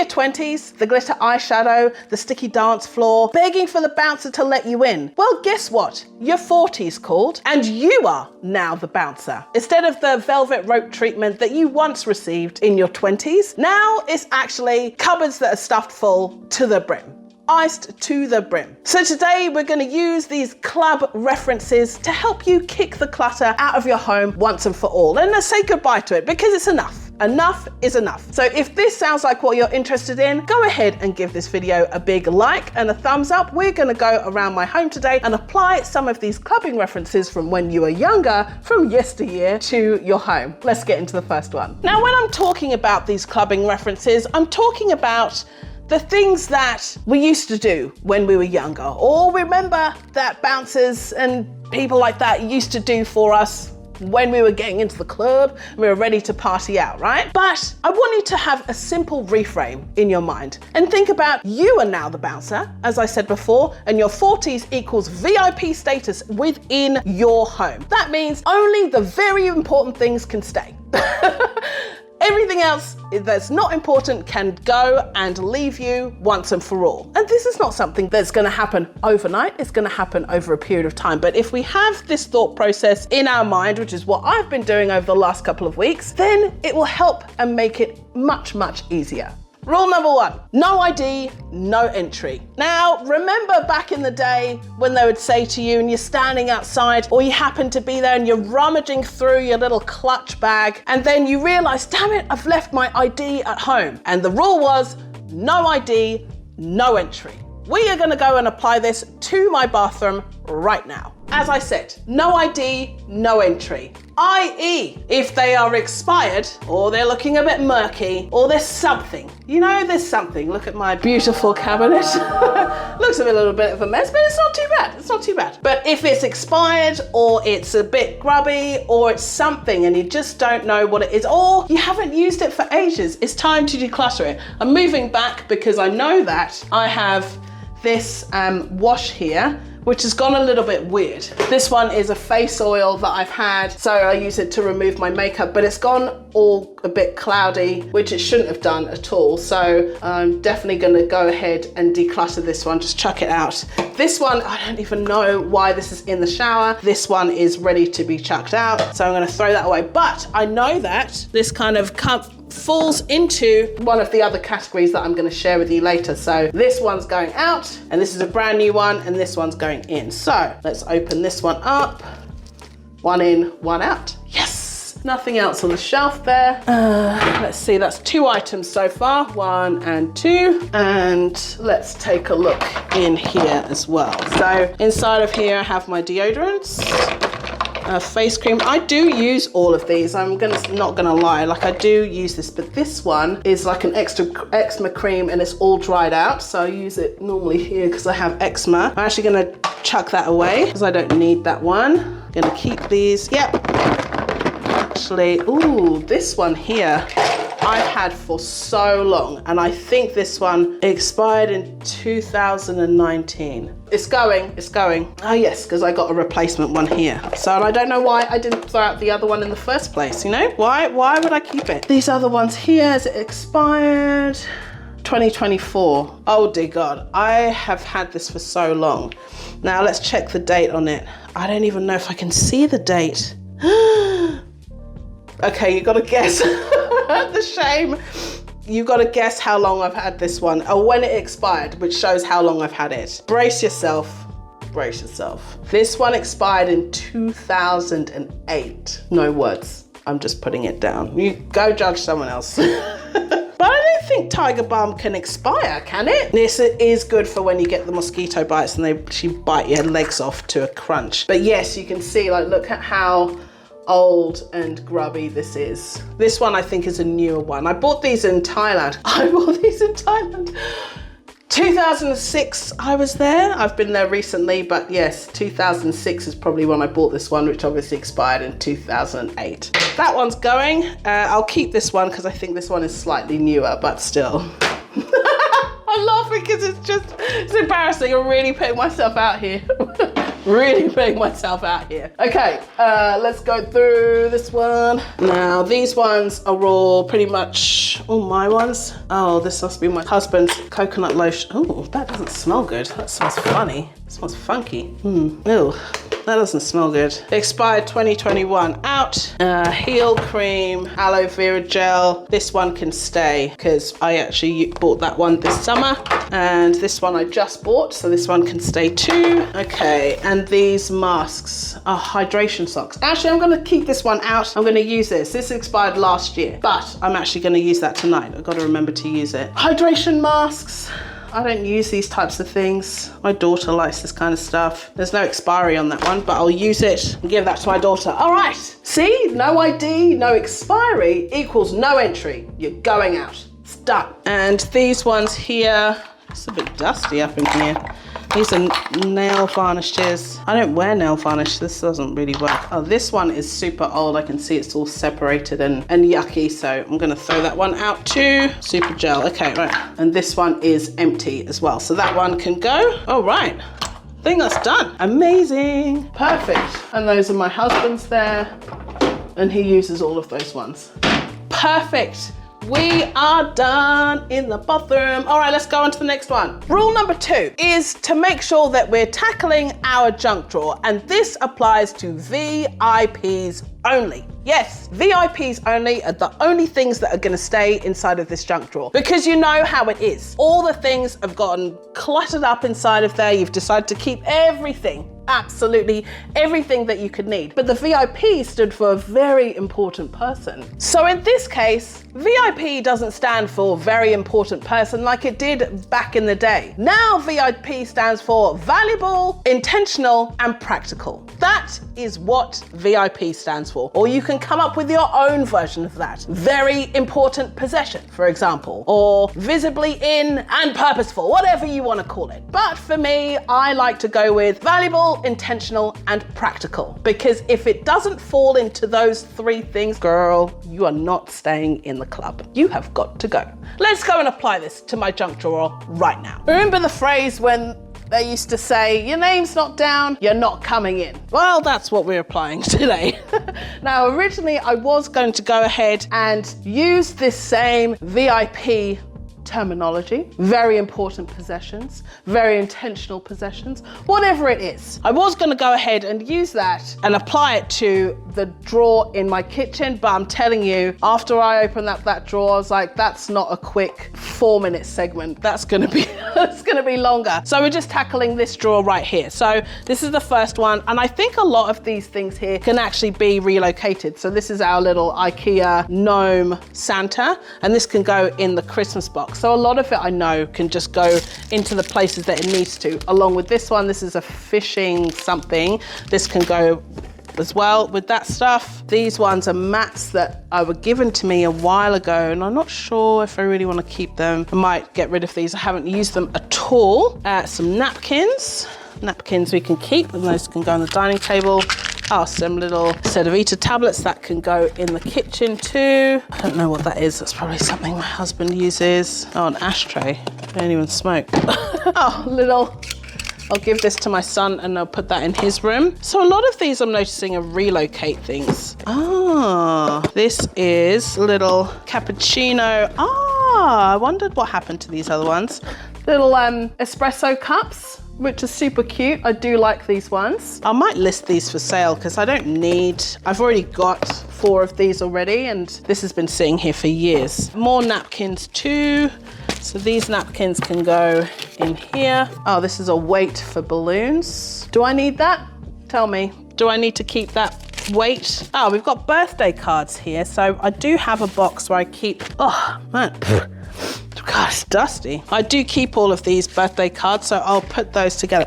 your 20s, the glitter eyeshadow, the sticky dance floor, begging for the bouncer to let you in. Well, guess what? Your 40s called, and you are now the bouncer. Instead of the velvet rope treatment that you once received in your 20s, now it's actually cupboards that are stuffed full to the brim. Iced to the brim. So today we're going to use these club references to help you kick the clutter out of your home once and for all, and say goodbye to it, because it's enough. Enough is enough. So if this sounds like what you're interested in, go ahead and give this video a big like and a thumbs up. We're going to go around my home today and apply some of these clubbing references from when you were younger, from yesteryear, to your home. Let's get into the first one. Now, when I'm talking about these clubbing references, I'm talking about the things that we used to do when we were younger, or remember that bouncers and people like that used to do for us when we were getting into the club, we were ready to party out, right? But I want you to have a simple reframe in your mind and think about you are now the bouncer, as I said before, and your 40s equals VIP status within your home. That means only the very important things can stay. Everything else that's not important can go and leave you once and for all. And this is not something that's going to happen overnight. It's going to happen over a period of time. But if we have this thought process in our mind, which is what I've been doing over the last couple of weeks, then it will help and make it much, much easier. Rule number 1, no ID, no entry. Now, remember back in the day when they would say to you and you're standing outside, or you happen to be there and you're rummaging through your little clutch bag, and then you realize, damn it, I've left my ID at home. And the rule was no ID, no entry. We are gonna go and apply this to my bathroom right now. As I said, no ID, no entry. i.e., if they are expired, or they're looking a bit murky, or there's something. You know, there's something. Look at my beautiful cabinet. Looks a little bit of a mess, but it's not too bad. It's not too bad. But if it's expired, or it's a bit grubby, or it's something and you just don't know what it is, or you haven't used it for ages, it's time to declutter it. I'm moving back because I know that I have this wash here, which has gone a little bit weird. This one is a face oil that I've had, so I use it to remove my makeup, but it's gone all a bit cloudy, which it shouldn't have done at all. So I'm definitely gonna go ahead and declutter this one, just chuck it out. This one, I don't even know why this is in the shower. This one is ready to be chucked out, so I'm gonna throw that away. But I know that this kind of falls into one of the other categories that I'm going to share with you later. So this one's going out, and this is a brand new one, and this one's going in. So let's open this one up. One in, one out. Yes! Nothing else on the shelf there. Let's see, that's 2 items so far, 1 and 2. And let's take a look in here as well. So inside of here I have my deodorants. Face cream. I do use all of these. I'm not gonna lie, like I do use this, but this one is like an eczema cream and it's all dried out. So I use it normally here because I have eczema. I'm actually gonna chuck that away because I don't need that one. I'm gonna keep these. Yep. Actually, ooh, this one here I've had for so long, and I think this one expired in 2019. It's going. Oh yes, because I got a replacement one here. So I don't know why I didn't throw out the other one in the first place, you know? Why would I keep it? These other ones here, is it expired? 2024. Oh dear God, I have had this for so long. Now let's check the date on it. I don't even know if I can see the date. Okay, you gotta guess. The shame. You gotta guess how long I've had this one, or when it expired, which shows how long I've had it. Brace yourself. Brace yourself. This one expired in 2008. No words. I'm just putting it down. You go judge someone else. But I don't think Tiger Balm can expire, can it? This is good for when you get the mosquito bites and they actually bite your legs off to a crunch. But yes, you can see, like, look at how old and grubby this is. This one I think is a newer one. I bought these in Thailand. 2006 I was there. I've been there recently, but yes, 2006 is probably when I bought this one, which obviously expired in 2008. That one's going. I'll keep this one because I think this one is slightly newer, but still. I'm laughing because it's embarrassing. I'm really putting myself out here. Really putting myself out here. Okay, let's go through this one. Now, these ones are all pretty much all my ones. Oh, this must be my husband's coconut lotion. Oh, that doesn't smell good. That smells funny. It smells funky. Ew. That doesn't smell good. Expired 2021 out. Heel cream, aloe vera gel. This one can stay because I actually bought that one this summer. And this one I just bought, so this one can stay too. Okay, and these masks are hydration socks. Actually, I'm gonna keep this one out. I'm gonna use this. This expired last year, but I'm actually gonna use that tonight. I've got to remember to use it. Hydration masks. I don't use these types of things. My daughter likes this kind of stuff. There's no expiry on that one, but I'll use it and give that to my daughter. All right, see, no ID, no expiry equals no entry. You're going out, it's done. And these ones here, it's a bit dusty up in here. These are nail varnishes. I don't wear nail varnish, this doesn't really work. Oh, this one is super old. I can see it's all separated and yucky, so I'm gonna throw that one out too. Super gel, okay, right. And this one is empty as well, so that one can go. All right, I think that's done. Amazing, perfect. And those are my husband's there, and he uses all of those ones. Perfect. We are done in the bathroom. All right, let's go on to the next one. Rule number 2 is to make sure that we're tackling our junk drawer, and this applies to VIPs only. Yes, VIPs only are the only things that are gonna stay inside of this junk drawer, because you know how it is. All the things have gotten cluttered up inside of there. You've decided to keep everything, absolutely everything that you could need. But the VIP stood for a very important person. So in this case, VIP doesn't stand for very important person like it did back in the day. Now VIP stands for valuable, intentional, and practical. That is what VIP stands for. Or you can come up with your own version of that. Very important possession, for example, or visibly in and purposeful, whatever you want to call it. But for me, I like to go with valuable, intentional, and practical, because if it doesn't fall into those 3 things, girl, you are not staying in the club. You have got to go. Let's go and apply this to my junk drawer right now. Remember the phrase when they used to say, your name's not down, you're not coming in? Well, that's what we're applying today. Now, originally I was going to go ahead and use this same VIP terminology, very important possessions, very intentional possessions, whatever it is. I was going to go ahead and use that and apply it to the drawer in my kitchen, but I'm telling you, after I opened up that drawer, I was like, that's not a quick 4-minute segment. That's going to be, it's going to be longer. So we're just tackling this drawer right here. So this is the first one, and I think a lot of these things here can actually be relocated. So this is our little IKEA gnome Santa, and this can go in the Christmas box. So a lot of it I know can just go into the places that it needs to. Along with this one, this is a fishing something. This can go as well with that stuff. These ones are mats that were given to me a while ago, and I'm not sure if I really want to keep them. I might get rid of these. I haven't used them at all. Some napkins. Napkins we can keep, and those can go on the dining table. Oh, some little Sedavita tablets that can go in the kitchen too. I don't know what that is. That's probably something my husband uses. Oh, an ashtray. I don't even smoke. Oh, little. I'll give this to my son and I'll put that in his room. So a lot of these I'm noticing are relocate things. Ah, this is a little cappuccino. Ah, I wondered what happened to these other ones. Little espresso cups, which are super cute. I do like these ones. I might list these for sale because I don't need, I've already got 4 of these already, and this has been sitting here for years. More napkins too. So these napkins can go in here. Oh, this is a weight for balloons. Do I need that? Tell me. Do I need to keep that weight? Oh, we've got birthday cards here. So I do have a box where I keep, oh man. God, it's dusty. I do keep all of these birthday cards, so I'll put those together.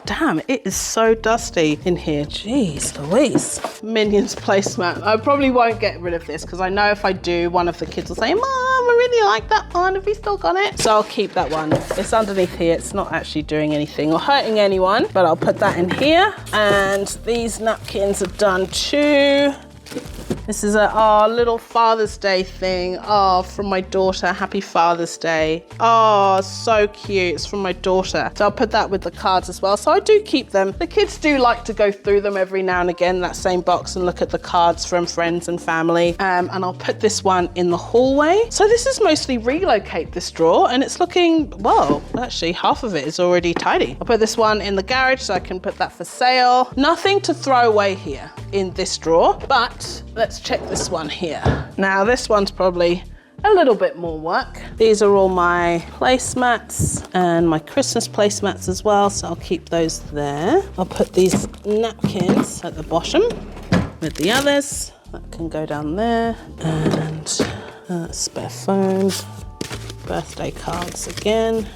Damn, it is so dusty in here. Jeez Louise. Minions placemat. I probably won't get rid of this because I know if I do, one of the kids will say, Mom, I really like that one. Have you still got it? So I'll keep that one. It's underneath here. It's not actually doing anything or hurting anyone, but I'll put that in here. And these napkins are done too. This is a little Father's Day thing. Oh, from my daughter. Happy Father's Day. Oh, so cute. It's from my daughter. So I'll put that with the cards as well. So I do keep them. The kids do like to go through them every now and again, that same box, and look at the cards from friends and family. And I'll put this one in the hallway. So this is mostly relocate this drawer, and it's looking, well, actually half of it is already tidy. I'll put this one in the garage so I can put that for sale. Nothing to throw away here in this drawer, but let's check this one here. Now this one's probably a little bit more work. These are all my placemats and my Christmas placemats as well, so I'll keep those there. I'll put these napkins at the bottom with the others. That can go down there. And spare phone, birthday cards again.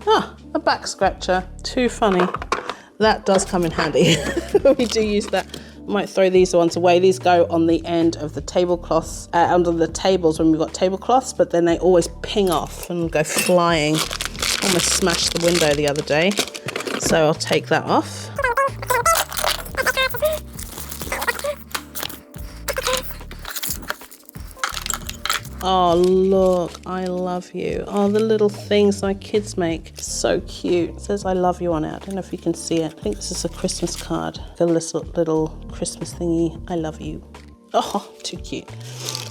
Ah, a back scratcher. Too funny. That does come in handy. We do use that. Might throw these ones away. These go on the end of the tablecloths, under the tables when we've got tablecloths, but then they always ping off and go flying. Almost smashed the window the other day. So I'll take that off. Oh, look, I love you. Oh, the little things my kids make. So cute. It says I love you on it. I don't know if you can see it. I think this is a Christmas card. A little Christmas thingy. I love you. Oh, too cute.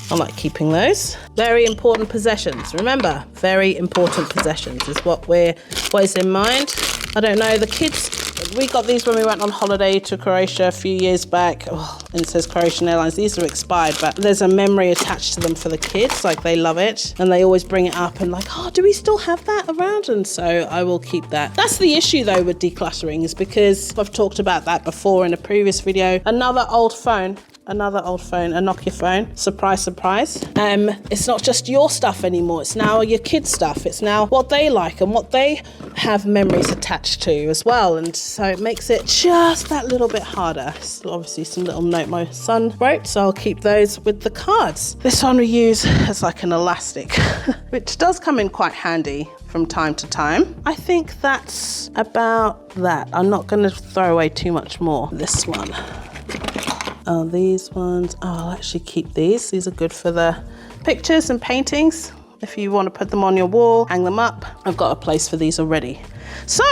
I like keeping those. Very important possessions. Remember, very important possessions is what is in mind. I don't know, the kids, we got these when we went on holiday to Croatia a few years back. Oh, and it says Croatian Airlines. These are expired, but there's a memory attached to them for the kids. Like, they love it. And they always bring it up and like, oh, do we still have that around? And so I will keep that. That's the issue though with decluttering, is because I've talked about that before in a previous video. Another old phone, a Nokia phone. Surprise, surprise. It's not just your stuff anymore. It's now your kids' stuff. It's now what they like and what they have memories attached to as well. And so it makes it just that little bit harder. It's obviously some little note my son wrote, so I'll keep those with the cards. This one we use as like an elastic, which does come in quite handy from time to time. I think that's about that. I'm not going to throw away too much more. This one. Oh, these ones, I'll actually keep these. These are good for the pictures and paintings. If you want to put them on your wall, hang them up. I've got a place for these already. So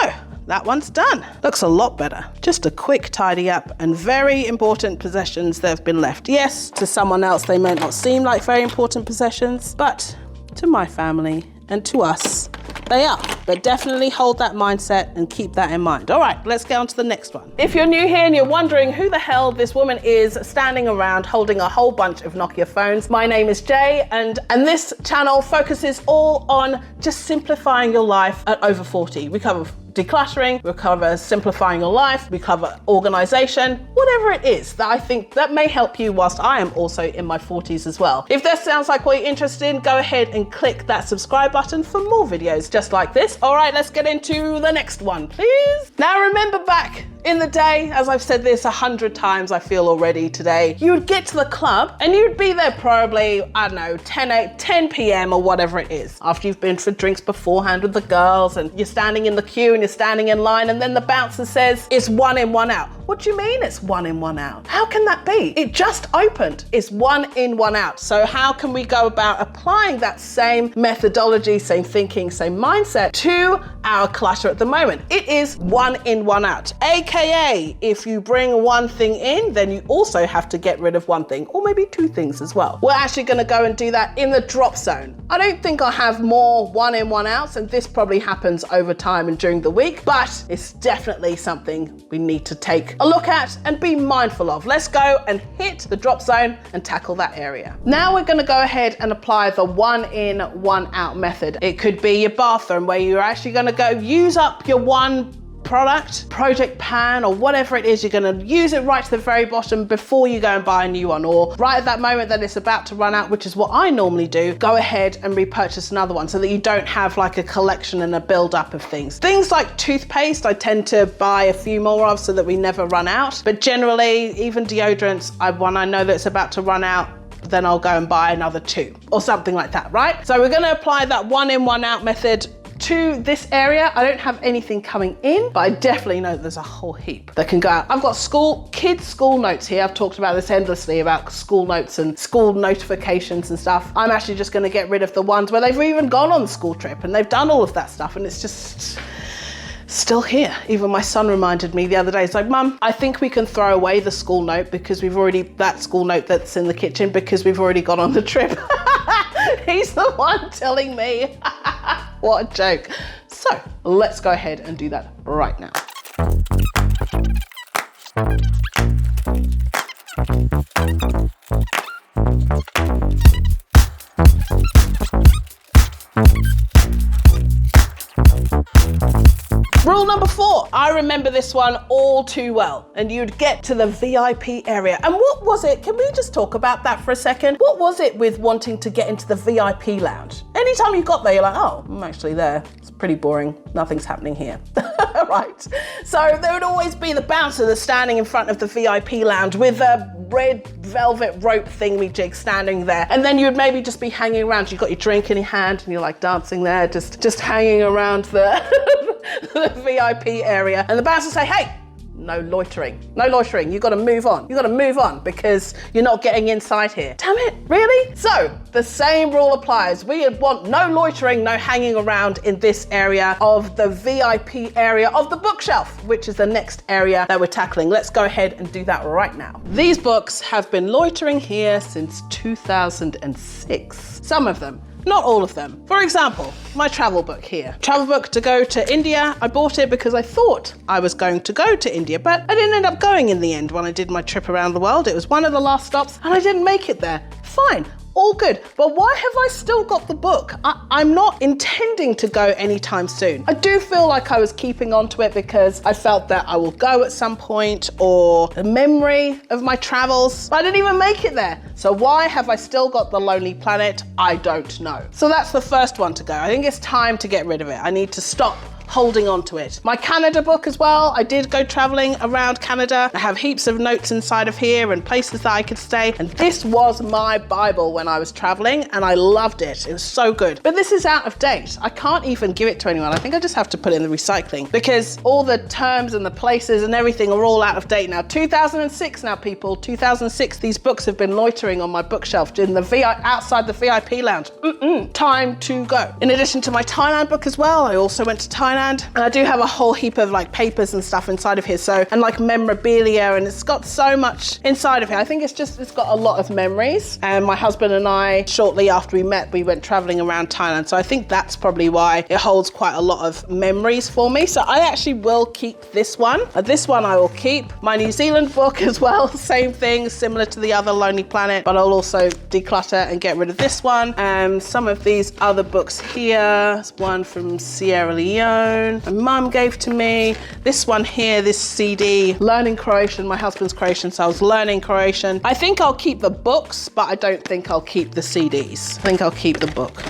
that one's done. Looks a lot better. Just a quick tidy up, and very important possessions that have been left. Yes, to someone else they may not seem like very important possessions, but to my family and to us, they are. But definitely hold that mindset and keep that in mind. All right, let's get on to the next one. If you're new here and you're wondering who the hell this woman is standing around holding a whole bunch of Nokia phones, my name is Jay, and this channel focuses all on just simplifying your life at over 40. We cover decluttering, we cover simplifying your life, we cover organization, whatever it is that I think that may help you whilst I am also in my 40s as well. If that sounds like what you're interested in, go ahead and click that subscribe button for more videos just like this. All right, let's get into the next one, please. Now remember back in the day, as I've said this 100 times, I feel already today, you would get to the club and you'd be there probably, I don't know, 10 p.m. or whatever it is, after you've been for drinks beforehand with the girls, and you're standing in the queue and you're standing in line, and then the bouncer says, it's 1 in, 1 out. What do you mean it's 1 in, 1 out? How can that be? It just opened. It's 1 in, 1 out. So how can we go about applying that same methodology, same thinking, same mindset to our clutter at the moment? It is 1 in, 1 out. AKA, if you bring one thing in, then you also have to get rid of one thing, or maybe 2 things as well. We're actually gonna go and do that in the drop zone. I don't think I'll have more 1 in, 1 outs, and this probably happens over time and during the week, but it's definitely something we need to take a look at and be mindful of. Let's go and hit the drop zone and tackle that area. Now we're gonna go ahead and apply the 1 in, 1 out method. It could be your bathroom, where you're actually gonna go use up your one product, project pan, or whatever it is. You're gonna use it right to the very bottom before you go and buy a new one, or right at that moment that it's about to run out, which is what I normally do, go ahead and repurchase another one so that you don't have like a collection and a build up of things. Things like toothpaste, I tend to buy a few more of so that we never run out. But generally, even deodorants, when I know that it's about to run out, then I'll go and buy another 2 or something like that, right? So we're gonna apply that 1 in, 1 out method to this area, I don't have anything coming in, but I definitely know there's a whole heap that can go out. I've got kids' school notes here. I've talked about this endlessly, about school notes and school notifications and stuff. I'm actually just going to get rid of the ones where they've even gone on the school trip and they've done all of that stuff, and it's just still here. Even my son reminded me the other day, he's like, Mum, I think we can throw away the school note because that school note that's in the kitchen, because we've already gone on the trip. He's the one telling me. What a joke. So let's go ahead and do that right now. Rule number 4, I remember this one all too well. And you'd get to the VIP area. And what was it? Can we just talk about that for a second? What was it with wanting to get into the VIP lounge? Anytime you got there, you're like, oh, I'm actually there. It's pretty boring. Nothing's happening here. Right. So there would always be the bouncer that's standing in front of the VIP lounge with a red velvet rope thingy-jig standing there. And then you'd maybe just be hanging around. You've got your drink in your hand and you're like dancing there, just hanging around the the VIP area, and the bouncer say, hey, no loitering, you've got to move on because you're not getting inside here. Damn it, really? So the same rule applies. We want no loitering, no hanging around in this area of the VIP area of the bookshelf, which is the next area that we're tackling. Let's go ahead and do that right now. These books have been loitering here since 2006. Some of them. Not all of them. For example, my travel book here. Travel book to go to India. I bought it because I thought I was going to go to India, but I didn't end up going in the end when I did my trip around the world. It was one of the last stops and I didn't make it there. Fine. All good, but why have I still got the book? I'm not intending to go anytime soon. I do feel like I was keeping on to it because I felt that I will go at some point, or the memory of my travels, but I didn't even make it there. So why have I still got The Lonely Planet? I don't know. So that's the first one to go. I think it's time to get rid of it. I need to stop holding on to it. My Canada book as well. I did go traveling around Canada. I have heaps of notes inside of here and places that I could stay. And this was my Bible when I was traveling and I loved it. It was so good. But this is out of date. I can't even give it to anyone. I think I just have to put it in the recycling because all the terms and the places and everything are all out of date now. 2006 now, people. 2006, these books have been loitering on my bookshelf in the outside the VIP lounge. Time to go. In addition to my Thailand book as well, I also went to Thailand. And I do have a whole heap of like papers and stuff inside of here. So, and like memorabilia, and it's got so much inside of here. I think it's got a lot of memories. And my husband and I, shortly after we met, we went traveling around Thailand. So I think that's probably why it holds quite a lot of memories for me. So I actually will keep this one. This one I will keep. My New Zealand book as well, same thing, similar to the other Lonely Planet, but I'll also declutter and get rid of this one. And some of these other books here, there's one from Sierra Leone. My mum gave to me. This one here, this CD, learning Croatian. My husband's Croatian, so I was learning Croatian. I think I'll keep the books, but I don't think I'll keep the CDs. I think I'll keep the book.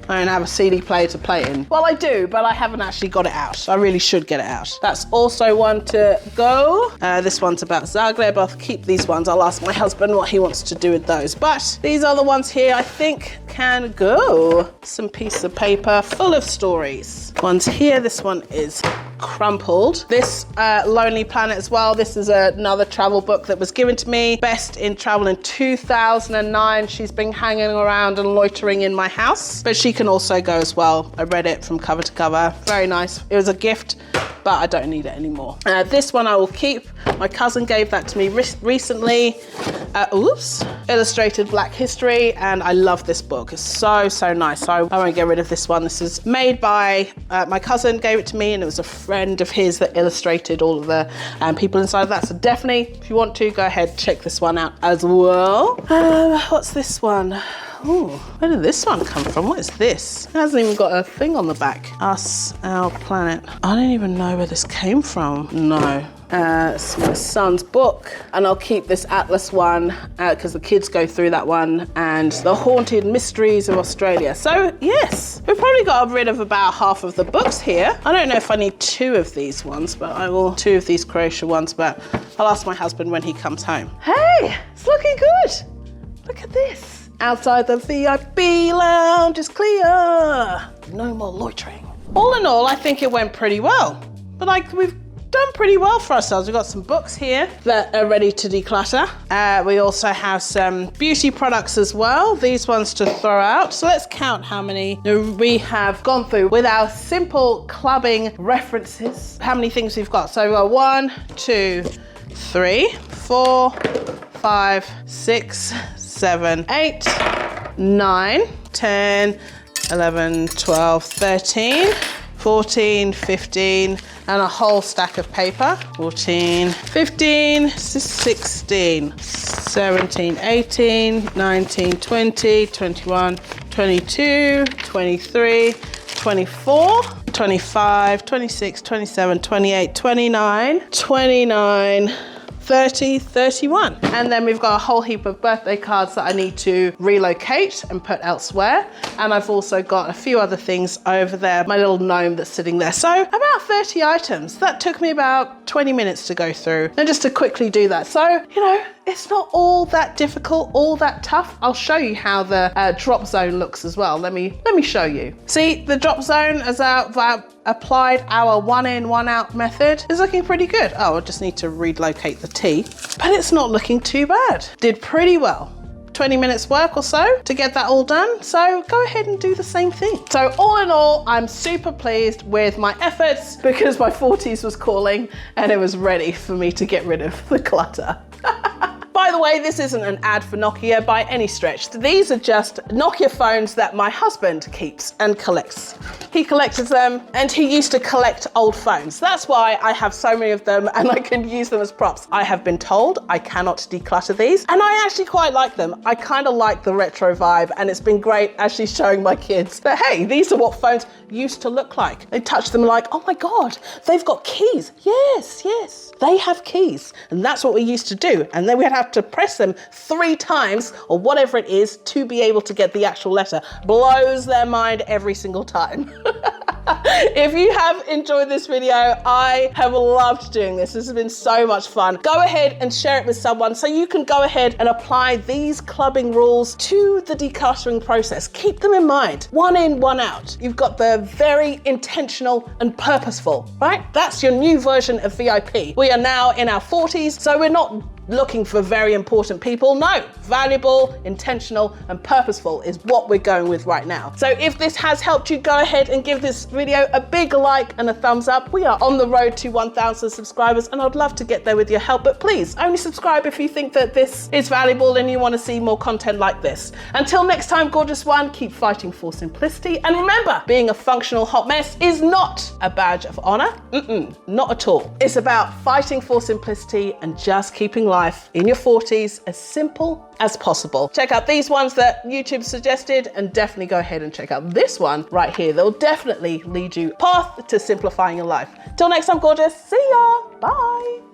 I don't have a CD player to play in. Well, I do, but I haven't actually got it out. I really should get it out. That's also one to go. This one's about Zagreb. I'll keep these ones. I'll ask my husband what he wants to do with those. But these are the ones here I think can go. Some piece of paper full of stories. One's here. This one is crumpled. This Lonely Planet as well. This is another travel book that was given to me. Best in travel in 2009. She's been hanging around and loitering in my house, but she can also go as well. I read it from cover to cover. Very nice. It was a gift, but I don't need it anymore. This one I will keep. My cousin gave that to me recently. Illustrated Black History, and I love this book. It's so nice. So I won't get rid of this one. This is made by my cousin, gave it to me, and it was a friend of his that illustrated all of the people inside of that. So definitely, if you want to, go ahead, check this one out as well. What's this one? Oh, where did this one come from? What is this? It hasn't even got a thing on the back. Us, Our Planet. I don't even know where this came from. No. It's my son's book, and I'll keep this Atlas one because the kids go through that one, and The Haunted Mysteries of Australia. So yes, we've probably got rid of about half of the books here. I don't know if I need 2 of these ones, but I will 2 of these Croatia ones, but I'll ask my husband when he comes home. Hey, it's looking good. Look at this. Outside the VIP lounge is clear. No more loitering. All in all, I think it went pretty well. But like, we've done pretty well for ourselves. We've got some books here that are ready to declutter. We also have some beauty products as well. These ones to throw out. So let's count how many we have gone through with our simple clubbing references. How many things we've got. So we've got 1, 2, 3, 4, 5, 6, 7, 8, 9, 10, 11, 12, 13, 14, 15, and a whole stack of paper. 14, 15, 16, 17, 18, 19, 20, 21, 22, 23, 24, 25, 26, 27, 28, 29, 30, 31. And then we've got a whole heap of birthday cards that I need to relocate and put elsewhere. And I've also got a few other things over there, my little gnome that's sitting there. So about 30 items. That took me about 20 minutes to go through. And just to quickly do that. So, you know, it's not all that difficult, all that tough. I'll show you how the drop zone looks as well. Let me show you. See, the drop zone as I've applied our 1 in, 1 out method is looking pretty good. Oh, I just need to relocate the tea, but it's not looking too bad. Did pretty well. 20 minutes work or so to get that all done. So go ahead and do the same thing. So all in all, I'm super pleased with my efforts because my 40s was calling and it was ready for me to get rid of the clutter. By the way, this isn't an ad for Nokia by any stretch. These are just Nokia phones that my husband keeps and collects. He collected them and he used to collect old phones. That's why I have so many of them and I can use them as props. I have been told I cannot declutter these and I actually quite like them. I kind of like the retro vibe and it's been great actually showing my kids that, hey, these are what phones used to look like. They touch them like, oh my God, they've got keys. Yes, yes, they have keys. And that's what we used to do. And then we'd have to press them 3 times or whatever it is to be able to get the actual letter. Blows their mind every single time. If you have enjoyed this video, I have loved doing this. This has been so much fun. Go ahead and share it with someone so you can go ahead and apply these clubbing rules to the decluttering process. Keep them in mind. 1 in, 1 out. You've got the very intentional and purposeful, right? That's your new version of VIP. We are now in our 40s, so we're not looking for very important people. No, valuable, intentional, and purposeful is what we're going with right now. So if this has helped you, go ahead and give this video a big like and a thumbs up. We are on the road to 1,000 subscribers and I'd love to get there with your help, but please only subscribe if you think that this is valuable and you want to see more content like this. Until next time, gorgeous one, keep fighting for simplicity. And remember, being a functional hot mess is not a badge of honor. Not at all. It's about fighting for simplicity and just keeping life in your 40s as simple as possible. Check out these ones that YouTube suggested and definitely go ahead and check out this one right here. They'll definitely lead you path to simplifying your life. Till next time, gorgeous. See ya. Bye.